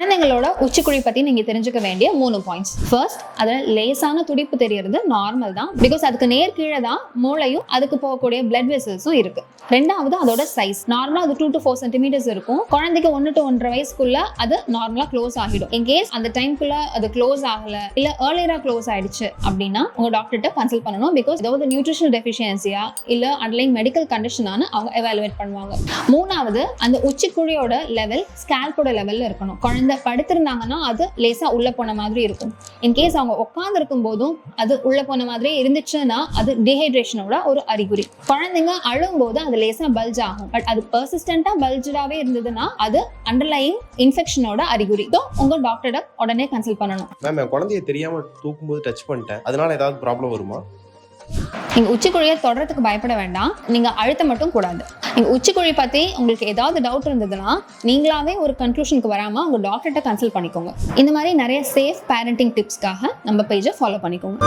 குழந்தைங்களோட உச்சிக்குழி பத்தி நீங்க தெரிஞ்சுக்க வேண்டிய 3 பாயிண்ட்ஸ். ஃபர்ஸ்ட், அதுல லேசான துடிப்பு தெரியறது நார்மல் தான். பிகாஸ் அதுக்கு நேர் கீழே தான் மூளையும் அதுக்கு போகக்கூடிய பிளட் வெசல்ஸும் இருக்கு. ரெண்டாவது, அதோட சைஸ் நார்மலா அது 2 to 4 சென்டிமீட்டர்ஸ் இருக்கும். குழந்தைக்கு 1 to 1.5 வயசுக்குள்ள அது நார்மலா க்ளோஸ் ஆகிடும். இன்கேஸ் அந்த டைம்குள்ள அது க்ளோஸ் ஆகல இல்ல ஏர்லியரா க்ளோஸ் ஆயிடுச்சு அப்படின்னா உங்க டாக்டர்கிட்ட கன்சல்ட் பண்ணணும். பிகாஸ் ஏதாவது நியூட்ரிஷனல் டெஃபிஷியன்சியா இல்ல அண்டர்லைங் மெடிக்கல் கண்டிஷனானு அவங்க எவாலுவேட் பண்ணுவாங்க. மூணாவது, அந்த உச்சிக்குழியோட லெவல் ஸ்கேல்போட லெவல்ல இருக்கணும். குழந்தை படுத்திருந்தாங்கன்னா அது லேசா உள்ள போன மாதிரி இருக்கும். இன்கேஸ் அவங்க உட்கார்ந்து இருக்கும் போதும் அது உள்ள போன மாதிரி இருந்துச்சுன்னா அது டீஹைட்ரேஷனோட ஒரு அறிகுறி. குழந்தைங்க அழும் போது அது லேசா பல்ஜ் ஆகும். பட் அது பெர்சிஸ்டன்டா பல்ஜாவே இருந்ததுன்னா அது அண்டர்லைங் இன்ஃபெக்ஷனோட அறிகுறி. உங்க டாக்டரை உடனே கன்சல்ட் பண்ணணும். மேம், குழந்தைய தெரியாம தூக்கும்போது டச் பண்ணிட்டேன், அதனால ஏதாவது ப்ராப்ளம் வருமா? நீங்க உச்சிக்குழியை தொடறதுக்கு பயப்பட வேண்டாம். நீங்க அழுத்த மட்டும் கூடாது. நீங்க உச்சிக்குழி பத்தி உங்களுக்கு ஏதாவது டவுட் இருந்ததுன்னா நீங்களாவே ஒரு கன்க்ளூஷனுக்கு வராம உங்க டாக்டர்கிட்ட கன்சல்ட் பண்ணிக்கோங்க. இந்த மாதிரி நிறைய சேஃப் பேரண்டிங் டிப்ஸ்க்காக நம்ம பேஜை ஃபாலோ பண்ணிக்கோங்க.